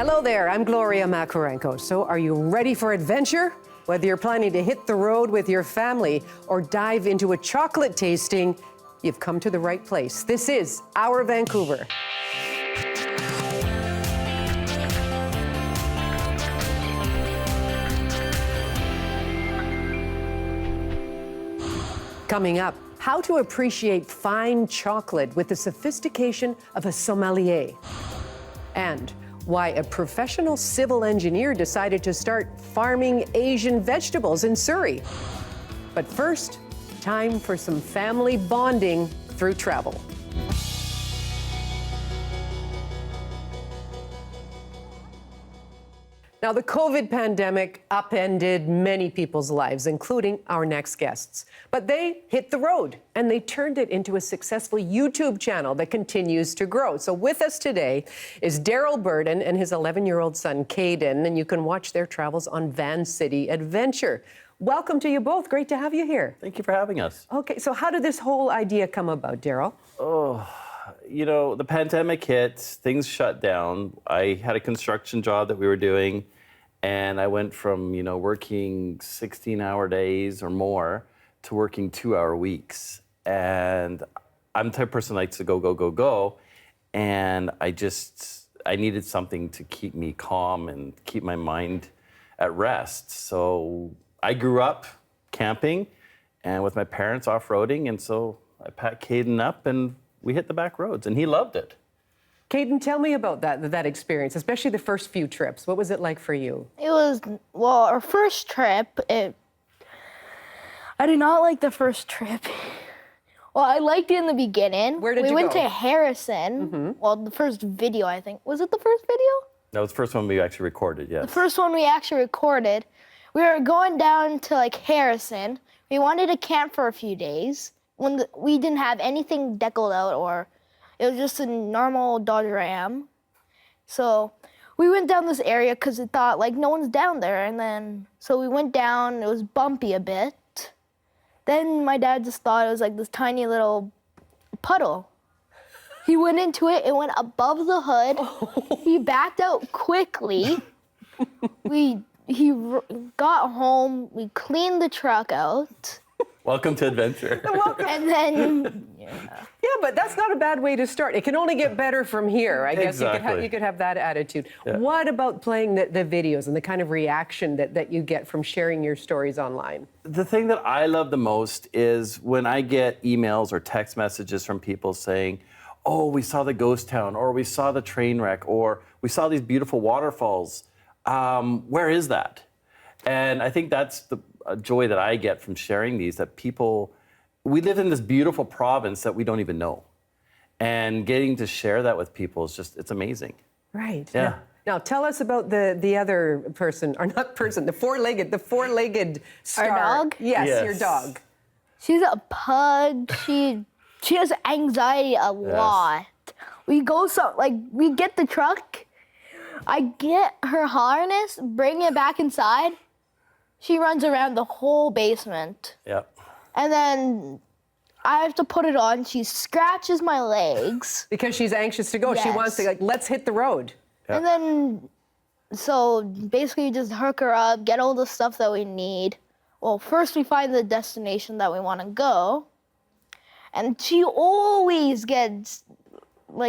Hello there, I'm Gloria Makarenko. So are you ready for adventure? Whether you're planning to hit the road with your family or dive into a chocolate tasting, you've come to the right place. This is Our Vancouver. Coming up, how to appreciate fine chocolate with the sophistication of a sommelier. And why a professional civil engineer decided to start farming Asian vegetables in Surrey. But first, time for some family bonding through travel. Now, the COVID pandemic upended many people's lives, including our next guests. But they hit the road, and they turned it into a successful YouTube channel that continues to grow. So with us today is Daryl Berden and his 11-year-old son, Cayden, and you can watch their travels on Van City Adventure. Welcome to you both. Great to have you here. Thank you for having us. Okay, so how did this whole idea come about, Daryl? You know, the pandemic hit, things shut down. I had a construction job that we were doing, and I went from, working 16-hour days or more to working 2-hour weeks. And I'm the type of person that likes to go, go, go, go. And I needed something to keep me calm and keep my mind at rest. So I grew up camping and with my parents off-roading, and so I packed Cayden up and we hit the back roads, and he loved it. Cayden, tell me about that experience, especially the first few trips. What was it like for you? It was, well, our first trip, I did not like the first trip. Well, I liked it in the beginning. Where did you go? We went to Harrison. Mm-hmm. Well, the first video, I think. Was it the first video? That was the first one we actually recorded, yes. The first one we actually recorded. We were going down to, Harrison. We wanted to camp for a few days. We didn't have anything decked out, or it was just a normal Dodge Ram. So we went down this area because we thought, no one's down there. And then, so we went down. It was bumpy a bit. Then my dad just thought it was this tiny little puddle. He went into it. It went above the hood. Oh. He backed out quickly. He got home. We cleaned the truck out. Welcome to adventure. And then, Yeah, but that's not a bad way to start. It can only get better from here. I guess Exactly. you could have that attitude. Yeah. What about playing the videos and the kind of reaction that you get from sharing your stories online? The thing that I love the most is when I get emails or text messages from people saying, oh, we saw the ghost town, or we saw the train wreck, or we saw these beautiful waterfalls. Where is that? And I think that's the joy that I get from sharing these, that we live in this beautiful province that we don't even know. And getting to share that with people is it's amazing. Right. Yeah. Now tell us about the other person, or not person, the four-legged star. Our dog? Yes, your dog. she's a pug. She has anxiety a lot. We we get the truck. I get her harness, bring it back inside. She runs around the whole basement. Yeah. And then I have to put it on. She scratches my legs. Because she's anxious to go. She Yes. wants to, let's hit the road. Yeah. And then, so basically you just hook her up, get all the stuff that we need. Well, first we find the destination that we want to go. And she always gets,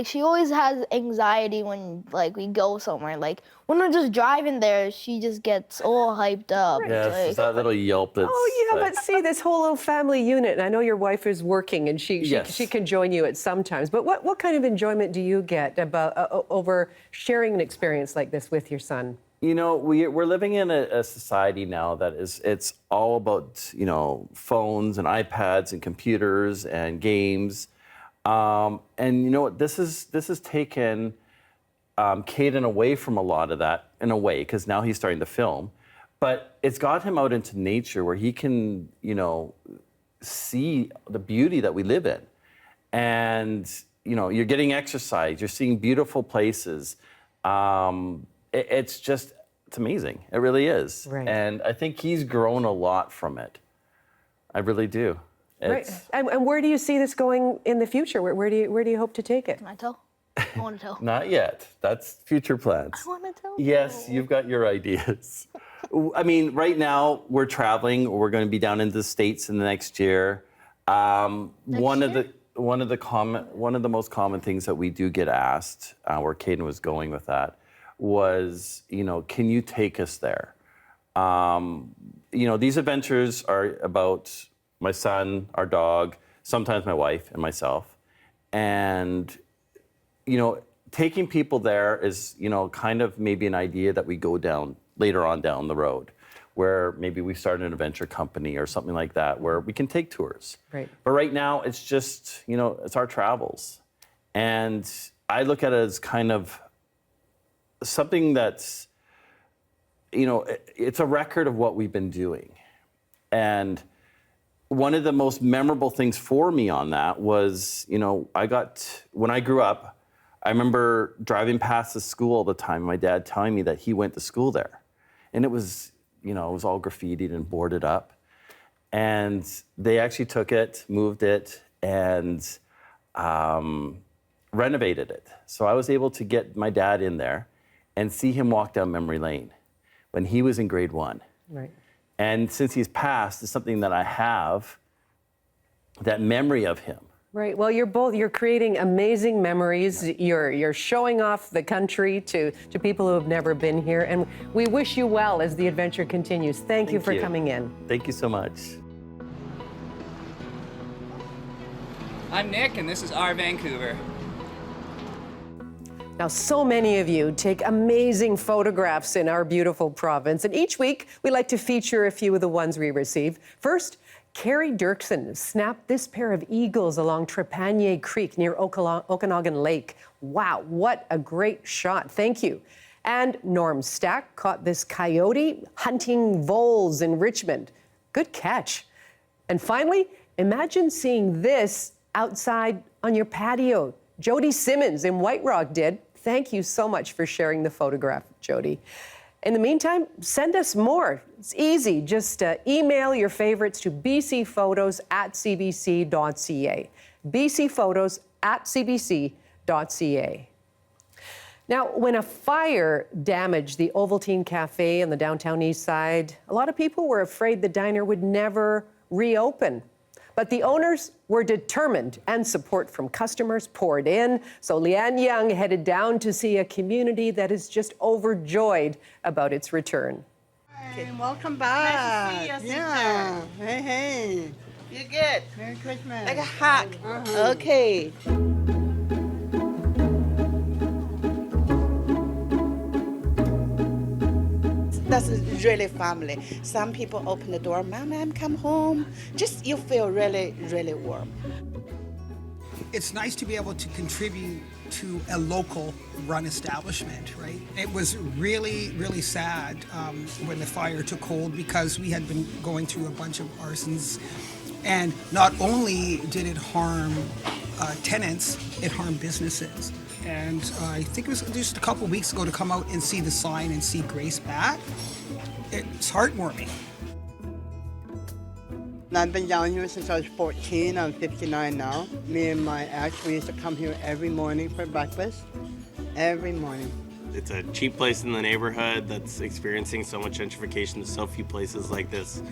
she always has anxiety when, we go somewhere. When we're just driving there, she just gets all hyped up. Yes, it's that little yelp that's... Oh, yeah, but see, this whole little family unit, and I know your wife is working, and she can join you at some times, but what kind of enjoyment do you get over sharing an experience like this with your son? We're living in a society now that it's all about, phones and iPads and computers and games. And you know what, this has taken Cayden away from a lot of that, in a way, because now he's starting to film. But it's got him out into nature where he can, see the beauty that we live in. And, you're getting exercise, you're seeing beautiful places. It's amazing. It really is. Right. And I think he's grown a lot from it. I really do. Right. And where do you see this going in the future? Where do you hope to take it? Can I tell? I want to tell. Not yet. That's future plans. I want to tell. Yes, you've got your ideas. I mean, right now we're traveling. We're going to be down in the States in the next year. One of the most common things that we do get asked, where Cayden was going with that, was, can you take us there? These adventures are about my son, our dog, sometimes my wife and myself, and taking people there is, kind of maybe an idea that we go down later on down the road, where maybe we start an adventure company or something like that, where we can take tours. Right. But right now, it's just, it's our travels. And I look at it as kind of something that's, it's a record of what we've been doing. And one of the most memorable things for me on that was, when I grew up, I remember driving past the school all the time, my dad telling me that he went to school there. And it was, it was all graffitied and boarded up. And they actually took it, moved it, and renovated it. So I was able to get my dad in there and see him walk down memory lane when he was in grade 1. Right. And since he's passed, it's something that I have, that memory of him. Right. Well, you're creating amazing memories. You're showing off the country to people who have never been here. And we wish you well as the adventure continues. Thank you for coming in. Thank you so much. I'm Nick, and this is our Vancouver. Now, so many of you take amazing photographs in our beautiful province. And each week, we like to feature a few of the ones we receive. First, Carrie Dirksen snapped this pair of eagles along Trepanier Creek near Okanagan Lake. Wow, what a great shot. Thank you. And Norm Stack caught this coyote hunting voles in Richmond. Good catch. And finally, imagine seeing this outside on your patio. Jody Simmons in White Rock did. Thank you so much for sharing the photograph, Jody. In the meantime, send us more. It's easy. Just email your favorites to bcphotos@cbc.ca. bcphotos@cbc.ca. Now, when a fire damaged the Ovaltine Cafe on the downtown east side, a lot of people were afraid the diner would never reopen. But the owners were determined, and support from customers poured in. So Leanne Young headed down to see a community that is just overjoyed about its return. Hey, welcome back. Nice to see you, Yeah. Hey, hey. You good? Merry Christmas. Like a hug. Okay. That's really family. Some people open the door, Mom, come home. Just you feel really, really warm. It's nice to be able to contribute to a local run establishment, right? It was really, really sad when the fire took hold, because we had been going through a bunch of arsons, and not only did it harm tenants, it harmed businesses. And I think it was just a couple of weeks ago to come out and see the sign and see Grace back. It's heartwarming. I've been down here since I was 14. I'm 59 now. Me and my ex, we used to come here every morning for breakfast. Every morning. It's a cheap place in the neighborhood that's experiencing so much gentrification. There's so few places like this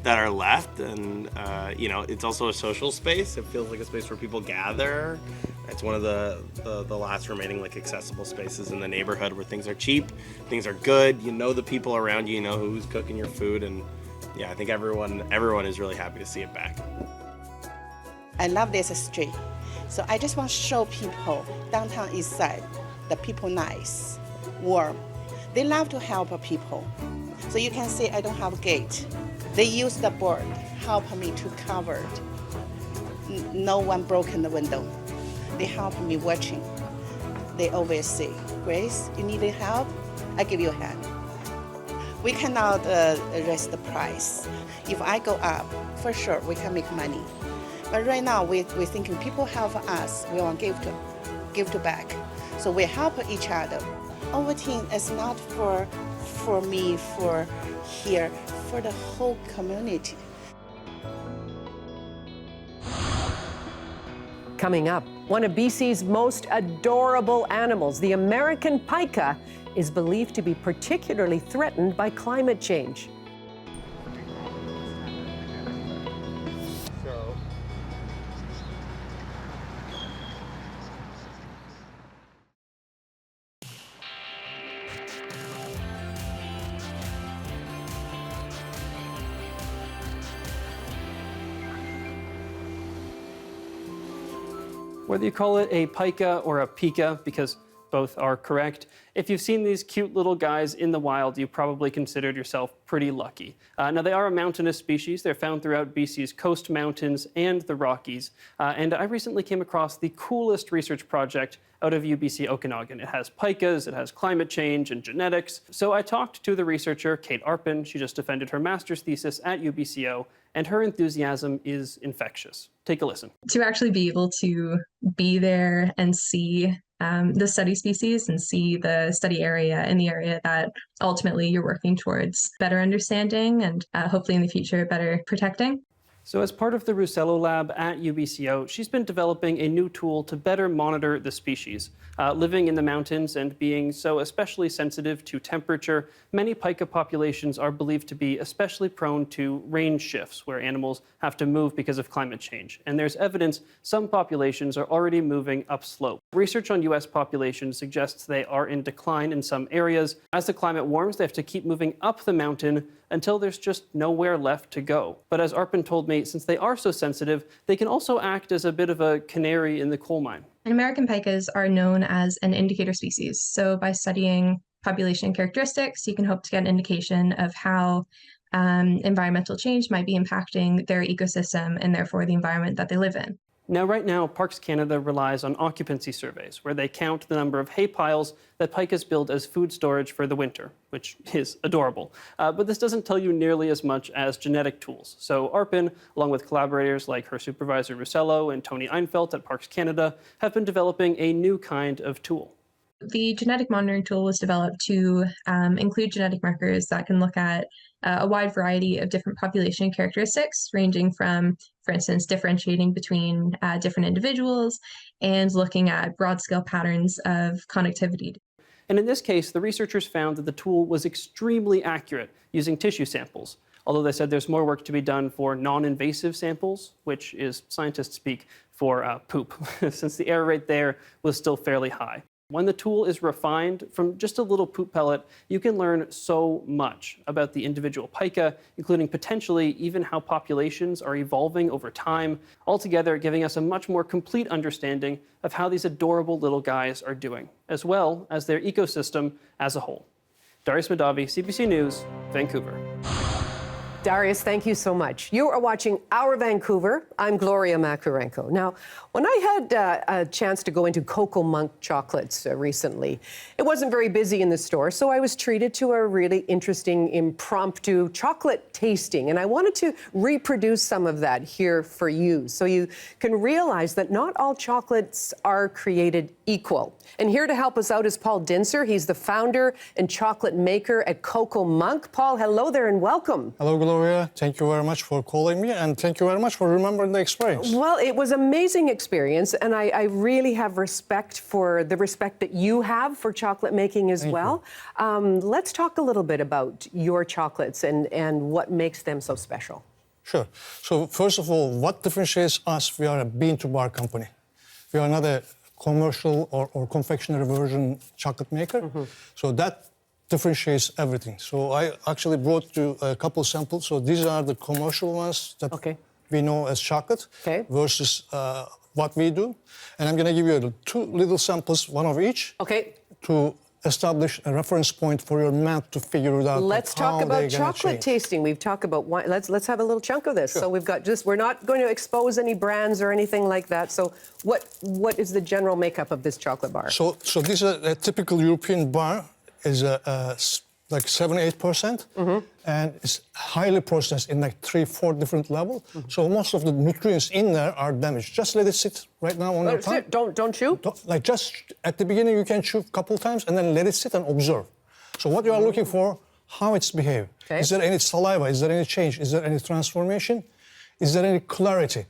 that are left, and it's also a social space. It feels like a space where people gather. It's one of the last remaining accessible spaces in the neighborhood where things are cheap, things are good. You know the people around you, you know who's cooking your food, and yeah, I think everyone is really happy to see it back. I love this street. So I just want to show people downtown east side, the people nice, warm. They love to help people. So you can see I don't have a gate. They use the board, help me to cover it. No one broke in the window. They help me watching. They always say, Grace, you need help? I give you a hand. We cannot raise the price. If I go up, for sure we can make money. But right now we're thinking people help us, we want to give to back. So we help each other. Ovaltine is not for me, for here, for the whole community. Coming up, one of BC's most adorable animals, the American pica, is believed to be particularly threatened by climate change. Whether you call it a pica or a pica, because both are correct, if you've seen these cute little guys in the wild, you probably considered yourself pretty lucky. Now, they are a mountainous species. They're found throughout BC's coast mountains and the Rockies. And I recently came across the coolest research project out of UBC Okanagan. It has picas, it has climate change and genetics. So I talked to the researcher, Kate Arpin. She just defended her master's thesis at UBCO, and her enthusiasm is infectious. Take a listen. To actually be able to be there and see the study species and see the study area and the area that ultimately you're working towards better understanding and hopefully in the future better protecting. So as part of the Russello lab at UBCO, she's been developing a new tool to better monitor the species. Living in the mountains and being so especially sensitive to temperature, many pica populations are believed to be especially prone to range shifts, where animals have to move because of climate change. And there's evidence some populations are already moving upslope. Research on US populations suggests they are in decline in some areas. As the climate warms, they have to keep moving up the mountain until there's just nowhere left to go. But as Arpin told me, since they are so sensitive, they can also act as a bit of a canary in the coal mine. And American picas are known as an indicator species. So by studying population characteristics, you can hope to get an indication of how environmental change might be impacting their ecosystem and therefore the environment that they live in. Now, right now, Parks Canada relies on occupancy surveys, where they count the number of hay piles that picas build as food storage for the winter, which is adorable. But this doesn't tell you nearly as much as genetic tools. So Arpin, along with collaborators like her supervisor Russello and Tony Einfeld at Parks Canada, have been developing a new kind of tool. The genetic monitoring tool was developed to include genetic markers that can look at a wide variety of different population characteristics, ranging from, for instance, differentiating between different individuals and looking at broad-scale patterns of connectivity. And in this case, the researchers found that the tool was extremely accurate using tissue samples, although they said there's more work to be done for non-invasive samples, which is scientist speak for poop, since the error rate there was still fairly high. When the tool is refined from just a little poop pellet, you can learn so much about the individual pica, including potentially even how populations are evolving over time, altogether giving us a much more complete understanding of how these adorable little guys are doing, as well as their ecosystem as a whole. Darius Madavi, CBC News, Vancouver. Darius, thank you so much. You are watching Our Vancouver. I'm Gloria Makarenko. Now, when I had a chance to go into Cocoa Monk chocolates recently, it wasn't very busy in the store, so I was treated to a really interesting impromptu chocolate tasting, and I wanted to reproduce some of that here for you so you can realize that not all chocolates are created equal. And here to help us out is Paul Dincer. He's the founder and chocolate maker at Cocoa Monk. Paul, hello there and welcome. Hello, Gloria. Thank you very much for calling me, and thank you very much for remembering the experience. Well, it was an amazing experience, and I really have respect for the respect that you have for chocolate making as well. Let's talk a little bit about your chocolates and what makes them so special. Sure. So first of all, what differentiates us? We are a bean-to-bar company. We are not a commercial or confectionery version chocolate maker. So that differentiates everything. So I actually brought you a couple samples. So these are the commercial ones that we know as chocolate versus what we do. And I'm going to give you two little samples, one of each, to establish a reference point for your math to figure it out. Let's talk about chocolate tasting. We've talked about wine. Let's have a little chunk of this. Sure. So we've got we're not going to expose any brands or anything like that. So what is the general makeup of this chocolate bar? So this is a typical European bar. Is like 7-8%, and it's highly processed in like 3-4 different levels. So most of the nutrients in there are damaged. Just let it sit right now on your tongue. Don't chew. Like just at the beginning, you can chew a couple times, and then let it sit and observe. So what you are looking for, how it's behaved. Is there any saliva? Is there any change? Is there any transformation? Is there any clarity?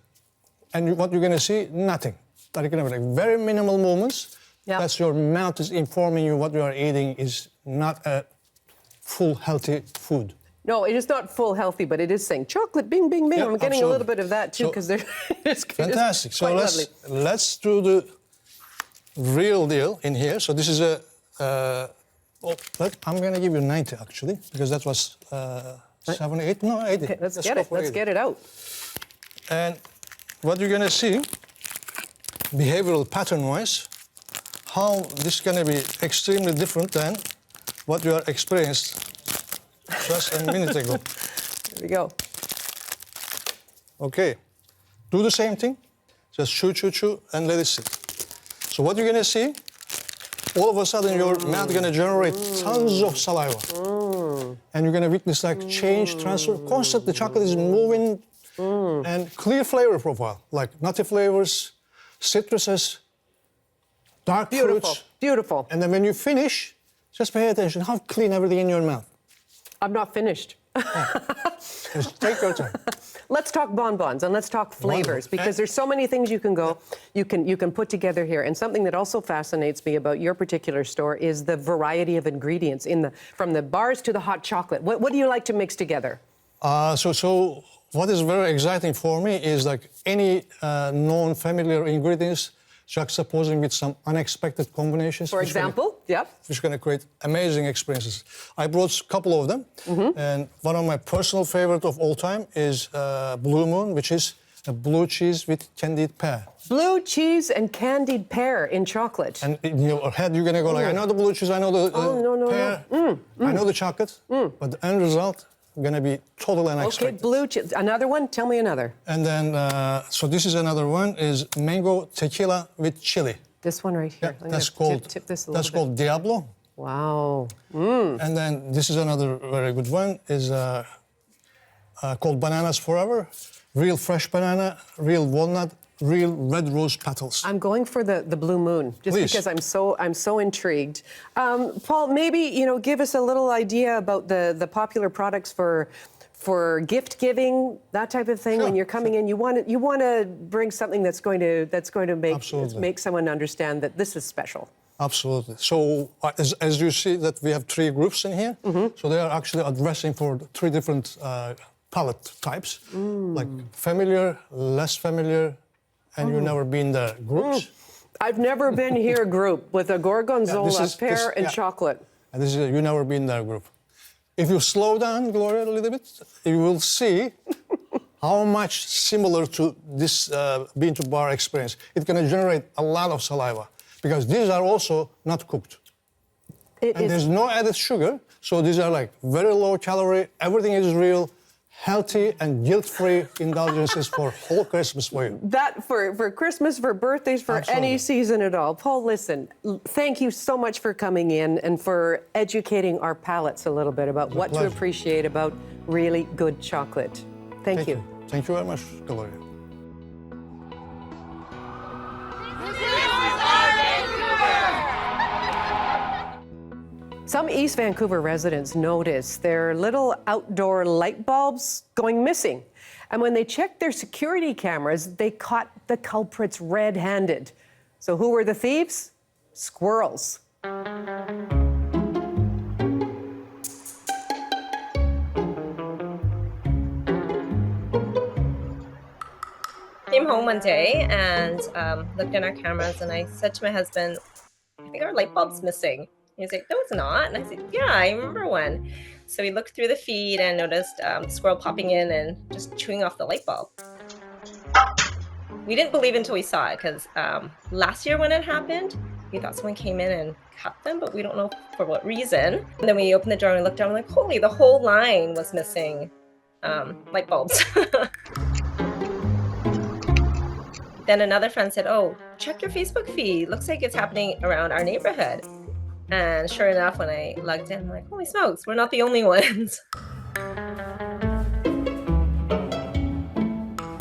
And what you're going to see, nothing. that are going to be like very minimal movements. Yep. That's your mouth is informing you what you are eating is not a full healthy food. No, it is not full healthy, but it is saying chocolate, bing, bing, bing. Yeah, I'm getting absolutely. a little bit of that too, So- because they're it's Fantastic. So lovely. let's do the real deal in here. So this is a. I'm going to give you 90 actually, because that was 70, 80. No, 80. Okay, let's get go it. for Let's 80. get it out. And what you're going to see, behavioral pattern-wise, how this is going to be extremely different than what you are experienced just a minute ago. There we go. Okay, do the same thing. Just chew, chew, chew, and let it sit. So what you're going to see, all of a sudden your mouth is going to generate tons of saliva. And you're going to witness like change, transfer. Constantly, chocolate is moving and clear flavor profile, like nutty flavors, citruses, dark Beautiful, fruits. beautiful. And then when you finish, just pay attention how clean everything in your mouth. I'm not finished. Just take your time. Let's talk bonbons and let's talk flavors, because there's so many things you can put together here. And something that also fascinates me about your particular store is the variety of ingredients from the bars to the hot chocolate. What do you like to mix together? So what is very exciting for me is like any known familiar ingredients juxtaposing with some unexpected combinations. For example, yep. Which is going to create amazing experiences. I brought a couple of them, and one of my personal favorite of all time is Blue Moon, which is a blue cheese with candied pear. Blue cheese and candied pear in chocolate. And in your head, you're going to go like, I know the blue cheese, I know the pear, I know the chocolate, but the end result going to be totally unexpected. Okay, blue cheese. Another one? Tell me another. And then, so this is another one, is mango tequila with chili. This one right here. Yeah, I'm that's gonna called, tip this a that's little called Diablo. Wow. And then this is another very good one, is called Bananas Forever. Real fresh banana, real walnut, real red rose petals. I'm going for the Blue Moon, just Please. because I'm so intrigued. Paul, maybe give us a little idea about the popular products for gift giving, that type of thing. Sure, When you're coming in, you want to bring something that's going to Absolutely. make someone understand that this is special. Absolutely. So as you see that we have 3 groups in here, so they are actually addressing for 3 different palate types, like familiar, less familiar, and you've never been there groups. I've never been here group with a gorgonzola, pear, and yeah. chocolate. And this is a you've never been there group. If you slow down, Gloria, a little bit, you will see how much similar to this bean to bar experience. It's going to generate a lot of saliva because these are also not cooked. And there's no added sugar, so these are like very low calorie, everything is real, healthy and guilt-free indulgences for whole Christmas for you. That for Christmas, for birthdays, for Absolutely. any season at all. Paul, listen, thank you so much for coming in and for educating our palates a little bit about what to pleasure. appreciate about really good chocolate. Thank you. Thank you very much, Gloria. Some East Vancouver residents noticed their little outdoor light bulbs going missing. And when they checked their security cameras, they caught the culprits red-handed. So who were the thieves? Squirrels. Came home one day and looked in our cameras, and I said to my husband, I think our light bulb's missing. He's like, no, it's not. And I said, yeah, I remember one. So we looked through the feed and noticed the squirrel popping in and just chewing off the light bulb. We didn't believe until we saw it, because last year when it happened, we thought someone came in and cut them, but we don't know for what reason. And then we opened the door and looked down and like, holy, the whole line was missing light bulbs. Then another friend said, oh, check your Facebook feed. Looks like it's happening around our neighborhood. And sure enough, when I logged in, I'm like, holy smokes, we're not the only ones.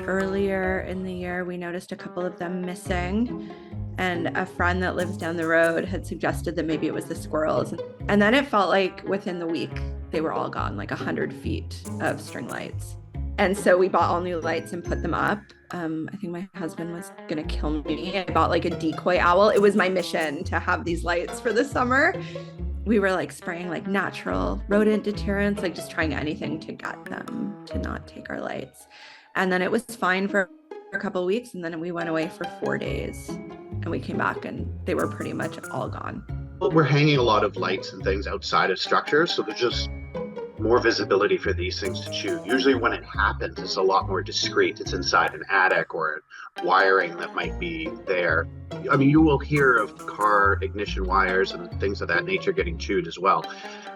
Earlier in the year, we noticed a couple of them missing. And a friend that lives down the road had suggested that maybe it was the squirrels. And then it felt like within the week, they were all gone, like 100 feet of string lights. And so we bought all new lights and put them up. I think my husband was gonna kill me. I bought like a decoy owl. It was my mission to have these lights for the summer. We were like spraying like natural rodent deterrents, like just trying anything to get them to not take our lights. And then it was fine for a couple of weeks, and then we went away for 4 days, and we came back and they were pretty much all gone. We're hanging a lot of lights and things outside of structures, so there's just more visibility for these things to chew. Usually when it happens, it's a lot more discreet. It's inside an attic or wiring that might be there. I mean, you will hear of car ignition wires and things of that nature getting chewed as well.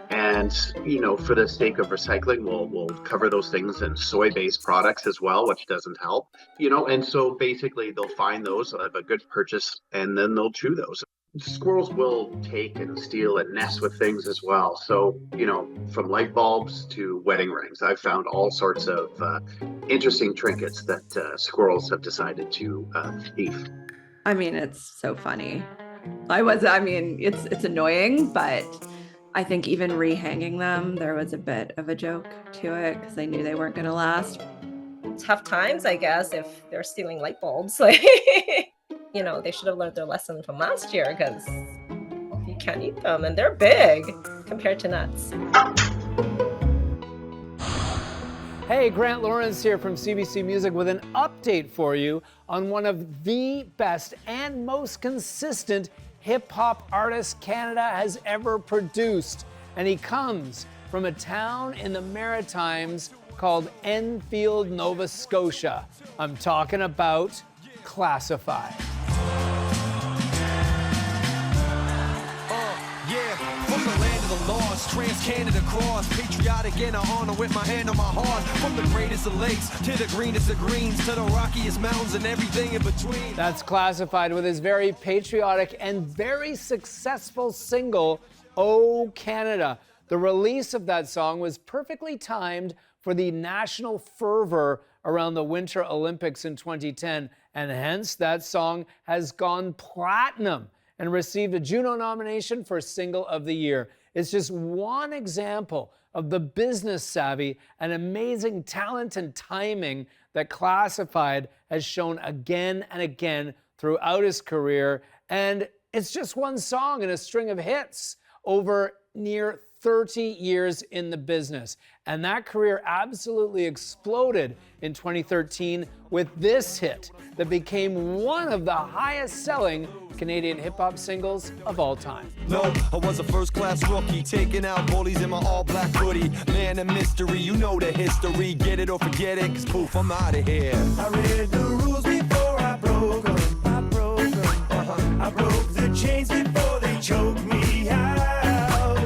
And, you know, for the sake of recycling, we'll cover those things in soy-based products as well, which doesn't help, you know, and so basically they'll find those at a good purchase and then they'll chew those. Squirrels will take and steal and nest with things as well. So, you know, from light bulbs to wedding rings, I've found all sorts of interesting trinkets that squirrels have decided to thief. I mean, it's so funny. It's annoying, but I think even rehanging them, there was a bit of a joke to it because I knew they weren't going to last. Tough times, I guess, if they're stealing light bulbs. Like, you know, they should have learned their lesson from last year because you can't eat them and they're big compared to nuts. Hey, Grant Lawrence here from CBC Music with an update for you on one of the best and most consistent hip-hop artists Canada has ever produced. And he comes from a town in the Maritimes called Enfield, Nova Scotia. I'm talking about Classified. Trans-Canada cross, patriotic and I honor with my hand on my heart. From the greatest of lakes to the greenest of greens to the rockiest mountains and everything in between. That's Classified with his very patriotic and very successful single, Oh Canada. The release of that song was perfectly timed for the national fervor around the Winter Olympics in 2010, and hence that song has gone platinum and received a Juno nomination for Single of the Year. It's just one example of the business savvy and amazing talent and timing that Classified has shown again and again throughout his career. And it's just one song in a string of hits over near 30 years in the business. And that career absolutely exploded in 2013 with this hit that became one of the highest selling Canadian hip-hop singles of all time. No, I was a first-class rookie, taking out bullies in my all-black hoodie. Man of mystery, you know the history. Get it or forget it, cause poof, I'm out of here. I read the rules before I broke them. I broke the chains before they choked me out.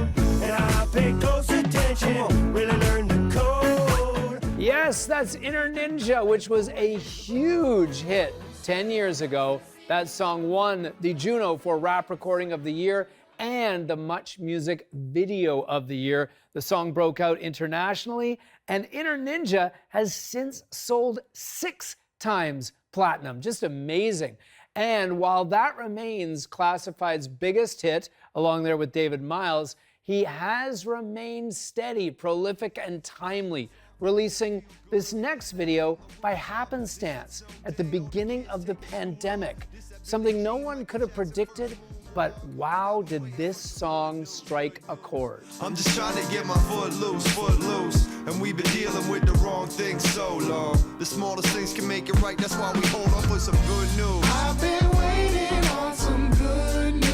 And I paid close attention, really learned the code. Yes, that's Inner Ninja, which was a huge hit 10 years ago. That song won the Juno for Rap Recording of the Year and the Much Music Video of the Year. The song broke out internationally, and Inner Ninja has since sold 6 times platinum. Just amazing. And while that remains Classified's biggest hit, along there with David Miles, he has remained steady, prolific, and timely, releasing this next video by happenstance at the beginning of the pandemic. Something no one could have predicted, but wow, did this song strike a chord. I'm just trying to get my foot loose, and we've been dealing with the wrong things so long. The smallest things can make it right, that's why we hold on for some good news. I've been waiting on some good news.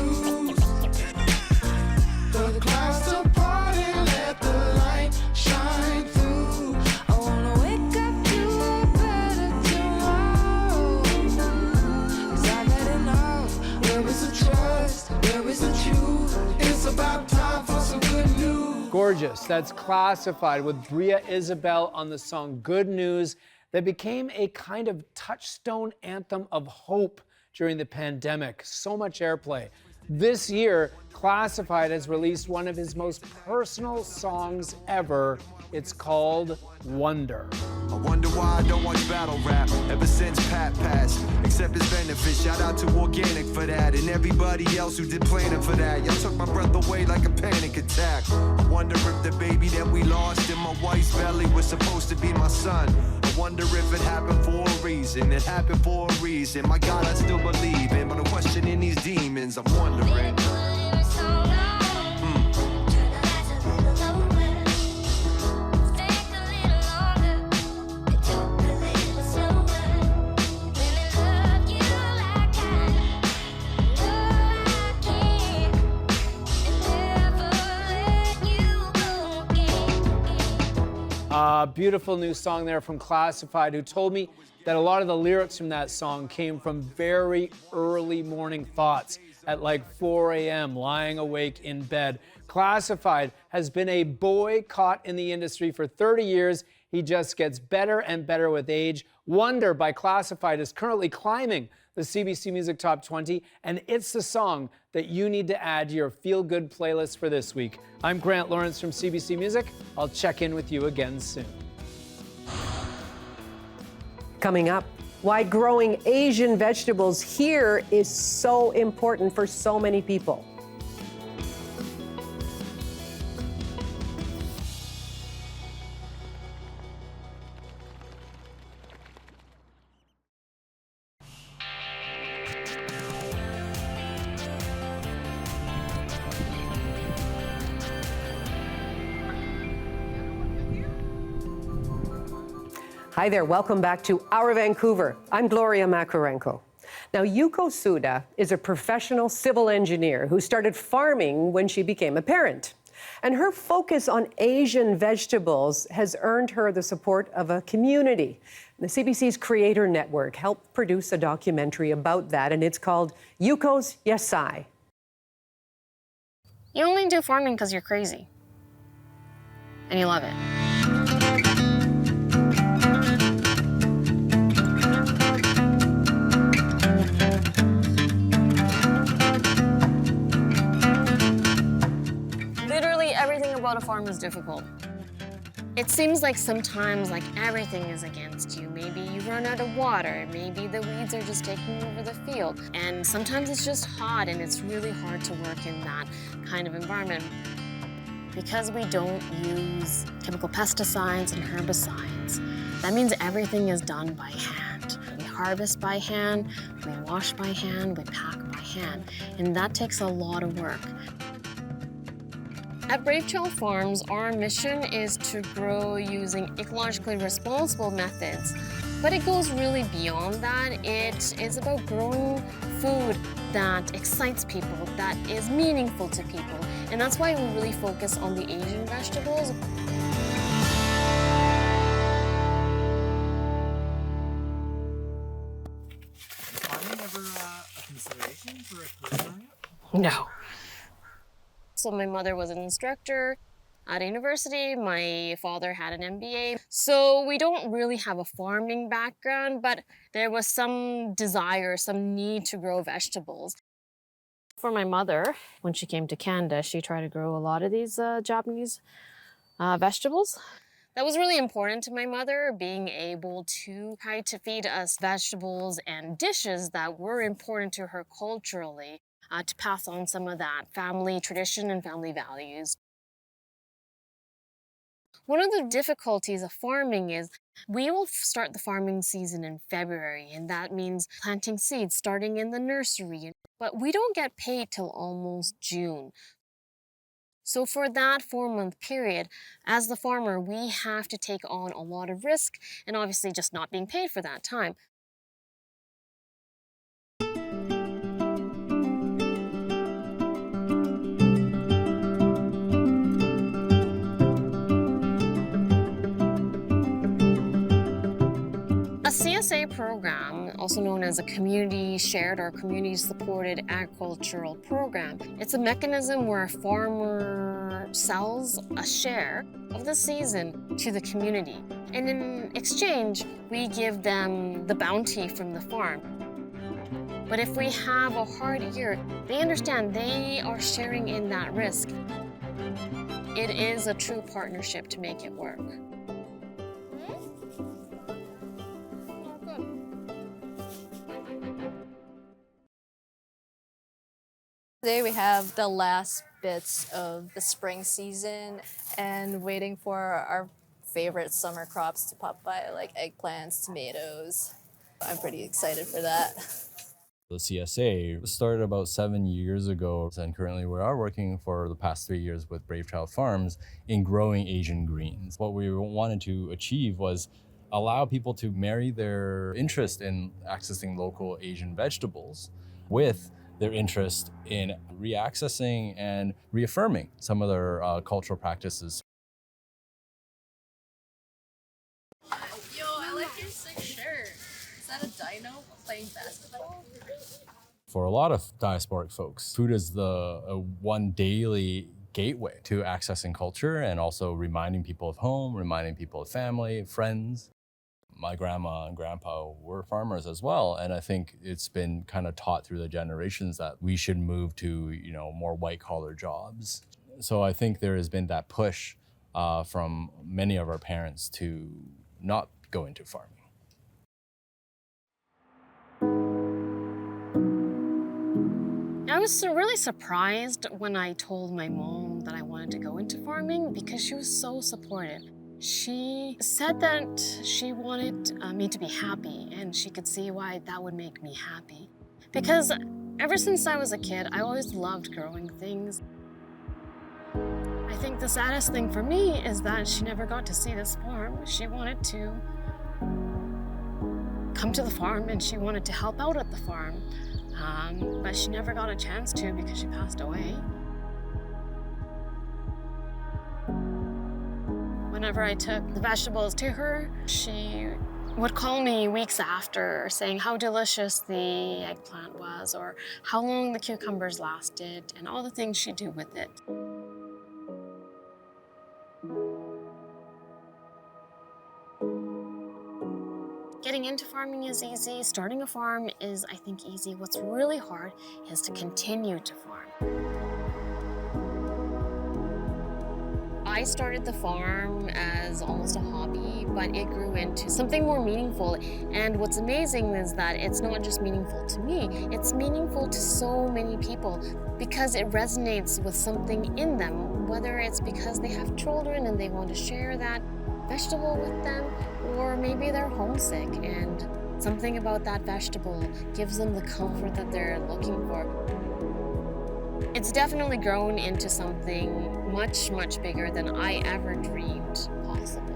The clouds to part and let the light shine through. I wanna wake up to a better tomorrow. 'Cause I've had enough. Where is the trust? Where is the truth? It's about time for some good news. Gorgeous. That's Classified with Bria Isabel on the song Good News that became a kind of touchstone anthem of hope during the pandemic. So much airplay. This year, Classified has released one of his most personal songs ever. It's called Wonder. I wonder why I don't watch battle rap ever since Pat passed. Except his benefits, shout out to Organic for that, and everybody else who did planning for that. Y'all took my breath away like a panic attack. I wonder if the baby that we lost in my wife's belly was supposed to be my son. I wonder if it happened for a reason. It happened for a reason. My God, I still believe in, but I'm questioning these demons. I'm wondering. Beautiful new song there from Classified, who told me that a lot of the lyrics from that song came from very early morning thoughts at like 4 a.m., lying awake in bed. Classified has been a boy caught in the industry for 30 years. He just gets better and better with age. Wonder by Classified is currently climbing the CBC Music Top 20, and it's the song that you need to add to your feel-good playlist for this week. I'm Grant Lawrence from CBC Music. I'll check in with you again soon. Coming up, why growing Asian vegetables here is so important for so many people. Hi there, welcome back to Our Vancouver. I'm Gloria Makarenko. Now, Yuko Suda is a professional civil engineer who started farming when she became a parent. And her focus on Asian vegetables has earned her the support of a community. The CBC's Creator Network helped produce a documentary about that, and it's called Yuko's Yesi. You only do farming because you're crazy. And you love it. About a farm is difficult. It seems like sometimes everything is against you. Maybe you run out of water, maybe the weeds are just taking over the field, and sometimes it's just hot and it's really hard to work in that kind of environment. Because we don't use chemical pesticides and herbicides, that means everything is done by hand. We harvest by hand, we wash by hand, we pack by hand, and that takes a lot of work. At Brave Child Farms, our mission is to grow using ecologically responsible methods, but it goes really beyond that. It is about growing food that excites people, that is meaningful to people, and that's why we really focus on the Asian vegetables. Farming ever a consideration for a career? No. So my mother was an instructor at a university. My father had an MBA. So we don't really have a farming background, but there was some desire, some need to grow vegetables. For my mother, when she came to Canada, she tried to grow a lot of these Japanese vegetables. That was really important to my mother, being able to try to feed us vegetables and dishes that were important to her culturally. To pass on some of that family tradition and family values. One of the difficulties of farming is we will start the farming season in February, and that means planting seeds, starting in the nursery. But we don't get paid till almost June. So for that 4-month period, as the farmer, we have to take on a lot of risk and obviously just not being paid for that time. A CSA program, also known as a community shared or community supported agricultural program, it's a mechanism where a farmer sells a share of the season to the community. And in exchange, we give them the bounty from the farm. But if we have a hard year, they understand they are sharing in that risk. It is a true partnership to make it work. Today we have the last bits of the spring season and waiting for our favorite summer crops to pop by, like eggplants, tomatoes. I'm pretty excited for that. The CSA started about 7 years ago, and currently we are working for the past 3 years with Brave Child Farms in growing Asian greens. What we wanted to achieve was allow people to marry their interest in accessing local Asian vegetables with their interest in reaccessing and reaffirming some of their cultural practices. Yo, I like your sick shirt. Is that a dino playing basketball? For a lot of diasporic folks, food is the one daily gateway to accessing culture and also reminding people of home, reminding people of family, friends. My grandma and grandpa were farmers as well, and I think it's been kind of taught through the generations that we should move to, more white-collar jobs. So I think there has been that push from many of our parents to not go into farming. I was really surprised when I told my mom that I wanted to go into farming because she was so supportive. She said that she wanted me to be happy, and she could see why that would make me happy. Because ever since I was a kid, I always loved growing things. I think the saddest thing for me is that she never got to see this farm. She wanted to come to the farm and she wanted to help out at the farm, but she never got a chance to because she passed away. Whenever I took the vegetables to her, she would call me weeks after saying how delicious the eggplant was or how long the cucumbers lasted and all the things she'd do with it. Getting into farming is easy. Starting a farm is, I think, easy. What's really hard is to continue to farm. I started the farm as almost a hobby, but it grew into something more meaningful. And what's amazing is that it's not just meaningful to me, it's meaningful to so many people because it resonates with something in them, whether it's because they have children and they want to share that vegetable with them, or maybe they're homesick and something about that vegetable gives them the comfort that they're looking for. It's definitely grown into something much, much bigger than I ever dreamed possible.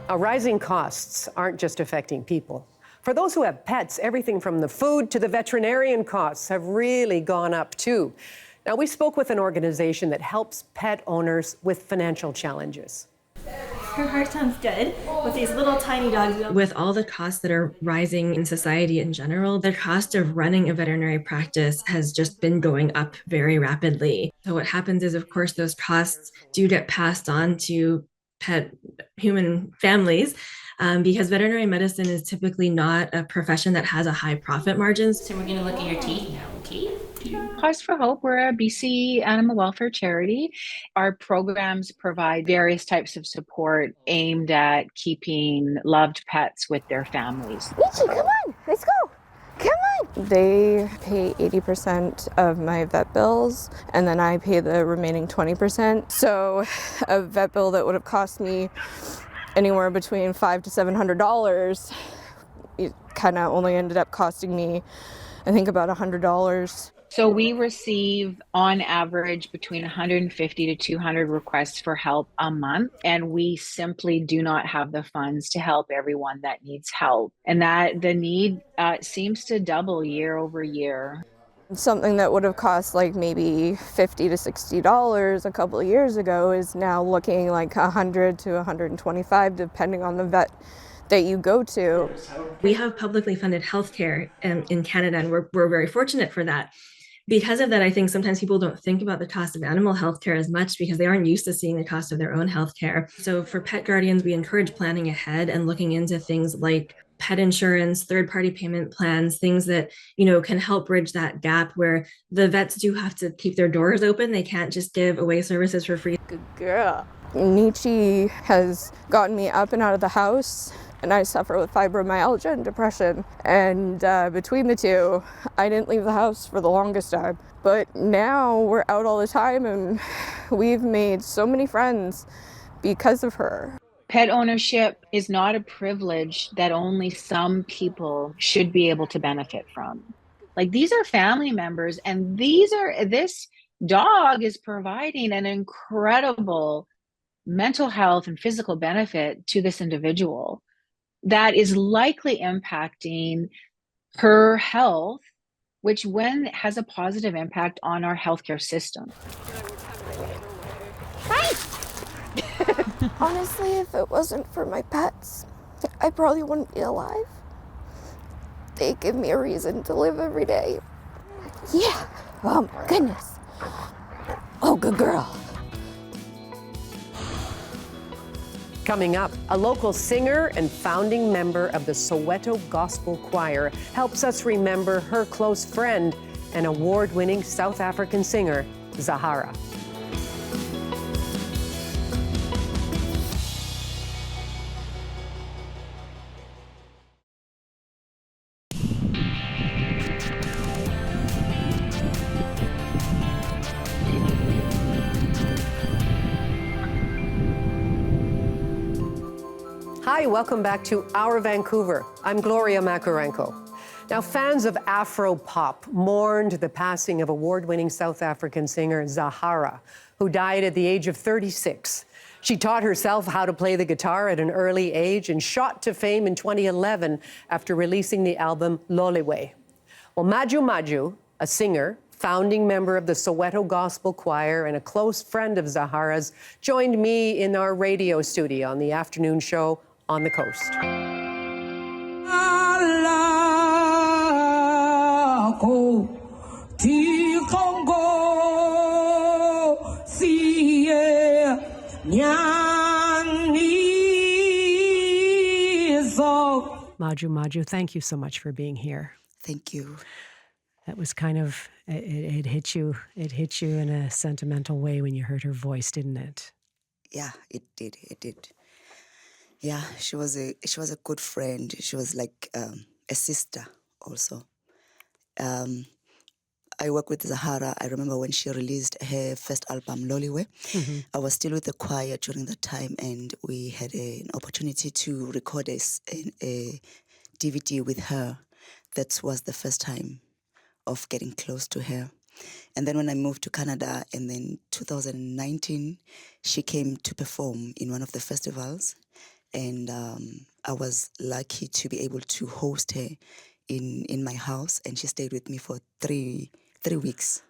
Rising costs aren't just affecting people. For those who have pets, everything from the food to the veterinarian costs have really gone up too. Now, we spoke with an organization that helps pet owners with financial challenges. Her heart sounds good with these little tiny dogs. With all the costs that are rising in society in general, the cost of running a veterinary practice has just been going up very rapidly. So what happens is, of course, those costs do get passed on to pet human families because veterinary medicine is typically not a profession that has a high profit margins. So we're going to look at your teeth now, okay? Cause for Hope, we're a BC animal welfare charity. Our programs provide various types of support aimed at keeping loved pets with their families. Michi, come on, let's go. Come on. They pay 80% of my vet bills, and then I pay the remaining 20%. So a vet bill that would have cost me anywhere between $500 to $700, it kind of only ended up costing me, I think, about $100. So we receive on average between 150 to 200 requests for help a month, and we simply do not have the funds to help everyone that needs help. And that the need seems to double year over year. Something that would have cost like maybe $50 to $60 a couple of years ago is now looking like $100 to $125, depending on the vet that you go to. We have publicly funded healthcare in Canada, and we're very fortunate for that. Because of that, I think sometimes people don't think about the cost of animal healthcare as much because they aren't used to seeing the cost of their own healthcare. So for pet guardians, we encourage planning ahead and looking into things like pet insurance, third-party payment plans, things that, can help bridge that gap where the vets do have to keep their doors open. They can't just give away services for free. Good girl. Nietzsche has gotten me up and out of the house, and I suffer with fibromyalgia and depression. And between the two, I didn't leave the house for the longest time. But now we're out all the time, and we've made so many friends because of her. Pet ownership is not a privilege that only some people should be able to benefit from. Like, these are family members, and this dog is providing an incredible mental health and physical benefit to this individual that is likely impacting her health, which has a positive impact on our healthcare system. Honestly, if it wasn't for my pets, I probably wouldn't be alive. They give me a reason to live every day. Yeah. Oh my goodness. Oh, good girl. Coming up, a local singer and founding member of the Soweto Gospel Choir helps us remember her close friend and award-winning South African singer, Zahara. Hi, welcome back to Our Vancouver. I'm Gloria Makarenko. Now, fans of Afro-pop mourned the passing of award-winning South African singer Zahara, who died at the age of 36. She taught herself how to play the guitar at an early age and shot to fame in 2011 after releasing the album Loliwe. Well, Maju Maju, a singer, founding member of the Soweto Gospel Choir and a close friend of Zahara's, joined me in our radio studio on the afternoon show On the Coast. Maju Maju, thank you so much for being here. Thank you. That was kind of, it hit you in a sentimental way when you heard her voice, didn't it? Yeah, it did. Yeah, she was a good friend. She was like a sister also. I work with Zahara. I remember when she released her first album, Loliwe. Mm-hmm. I was still with the choir during that time, and we had an opportunity to record a DVD with her. That was the first time of getting close to her. And then when I moved to Canada, and then 2019, she came to perform in one of the festivals. And I was lucky to be able to host her in my house, and she stayed with me for three weeks.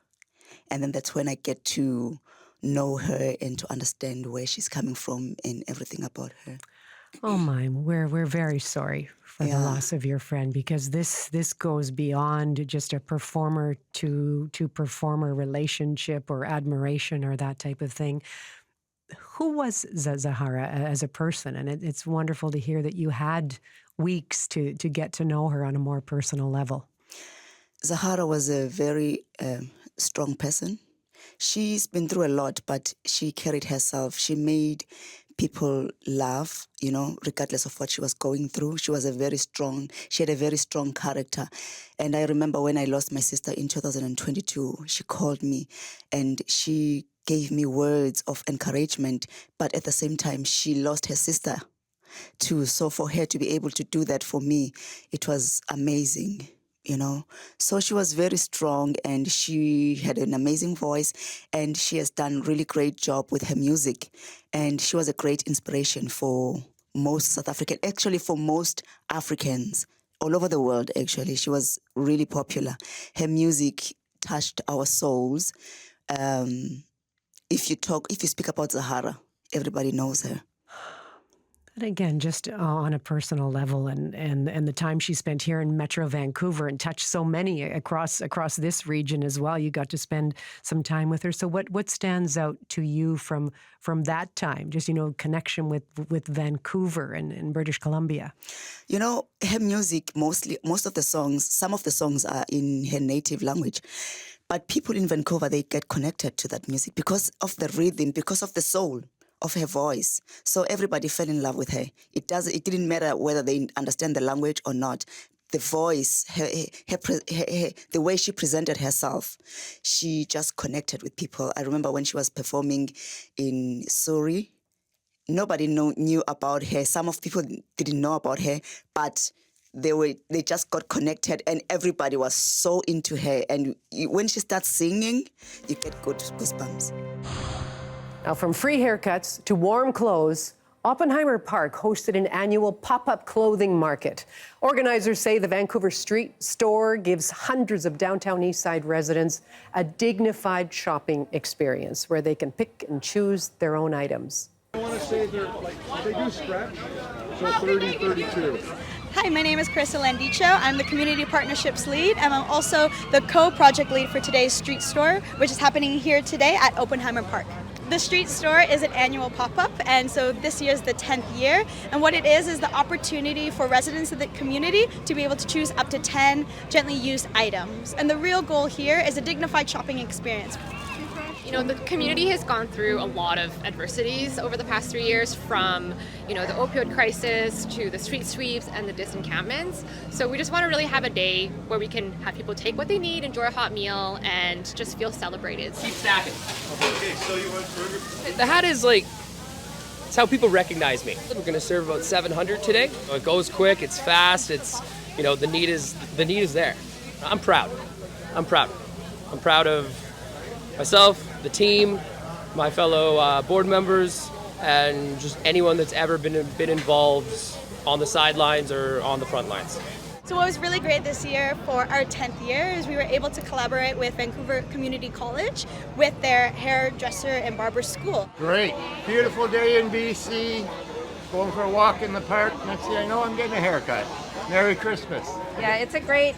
And then that's when I get to know her and to understand where she's coming from and everything about her. Oh my, we're very sorry for the loss of your friend, because this goes beyond just a performer to performer relationship or admiration or that type of thing. Who was Zahara as a person? And it's wonderful to hear that you had weeks to get to know her on a more personal level. Zahara was a very strong person. She's been through a lot, but she carried herself. She made people laugh, regardless of what she was going through. She had a very strong character. And I remember when I lost my sister in 2022, she called me and she gave me words of encouragement, but at the same time, she lost her sister too. So for her to be able to do that for me, it was amazing. So she was very strong, and she had an amazing voice, and she has done really great job with her music. And she was a great inspiration for most South African, actually for most Africans all over the world, actually. She was really popular. Her music touched our souls. If you speak about Zahara, everybody knows her. And again, just on a personal level, and the time she spent here in Metro Vancouver and touched so many across this region as well. You got to spend some time with her. So what stands out to you from that time? Just connection with Vancouver and British Columbia. Her music most of the songs, some of the songs are in her native language. But people in Vancouver, they get connected to that music because of the rhythm, because of the soul of her voice. So everybody fell in love with her. It didn't matter whether they understand the language or not. The voice, the way she presented herself, she just connected with people. I remember when she was performing in Surrey, nobody knew about her. Some of people didn't know about her, but they just got connected, and everybody was so into her. And when she starts singing, you get good goosebumps. Now, from free haircuts to warm clothes, Oppenheimer Park hosted an annual pop-up clothing market. Organizers say the Vancouver Street Store gives hundreds of downtown Eastside residents a dignified shopping experience where they can pick and choose their own items. I want to say they do stretch, so 30, 32. Hi, my name is Carissa Landicho. I'm the Community Partnerships Lead, and I'm also the co-project lead for today's Street Store, which is happening here today at Oppenheimer Park. The Street Store is an annual pop-up, and so this year is the 10th year. And what it is the opportunity for residents of the community to be able to choose up to 10 gently used items. And the real goal here is a dignified shopping experience. The community has gone through a lot of adversities over the past 3 years, from, the opioid crisis to the street sweeps and the disencampments. So we just want to really have a day where we can have people take what they need, enjoy a hot meal, and just feel celebrated. Keep stacking. Okay, so you want burger? The hat is it's how people recognize me. We're going to serve about 700 today. It goes quick, it's fast, it's, the need is there. I'm proud. I'm proud of myself, the team, my fellow board members, and just anyone that's ever been involved on the sidelines or on the front lines. So what was really great this year for our 10th year is we were able to collaborate with Vancouver Community College with their hairdresser and barber school. Great. Beautiful day in BC. Going for a walk in the park. Next thing I know, I'm getting a haircut. Merry Christmas. Yeah, it's a great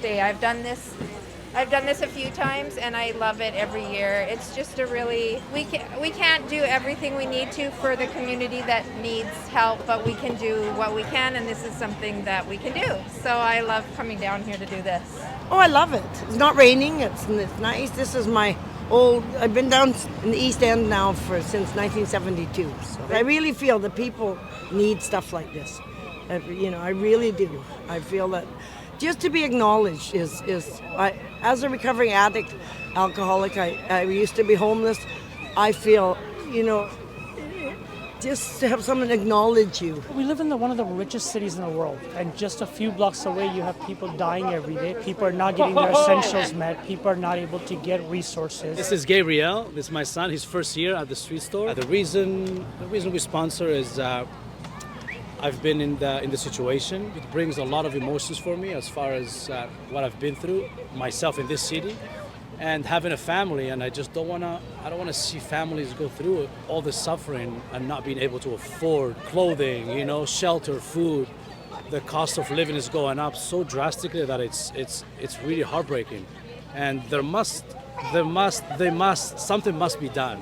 day. I've done this a few times, and I love it every year. It's just we can't do everything we need to for the community that needs help, but we can do what we can, and this is something that we can do. So I love coming down here to do this. Oh, I love it. It's not raining. It's nice. This is I've been down in the East End now since 1972. So I really feel that people need stuff like this. I really do. I feel that just to be acknowledged as a recovering addict, alcoholic, I used to be homeless. I feel, just to have someone acknowledge you. We live in one of the richest cities in the world, and just a few blocks away you have people dying every day. People are not getting their essentials met. People are not able to get resources. This is Gabriel. This is my son. His first year at the street store. The reason we sponsor is I've been in the situation. It brings a lot of emotions for me as far as what I've been through myself in this city, and having a family. And I just don't want to see families go through all the suffering and not being able to afford clothing, shelter, food. The cost of living is going up so drastically that it's really heartbreaking. And something must be done.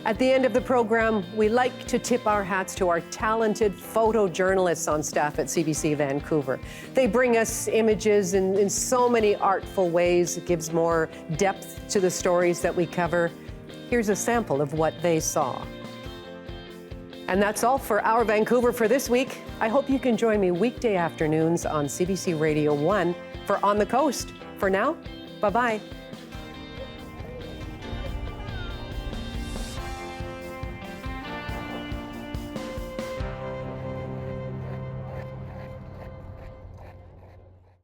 At the end of the program, we like to tip our hats to our talented photojournalists on staff at CBC Vancouver. They bring us images in so many artful ways. It gives more depth to the stories that we cover. Here's a sample of what they saw. And that's all for Our Vancouver for this week. I hope you can join me weekday afternoons on CBC Radio 1 for On the Coast. For now, bye-bye.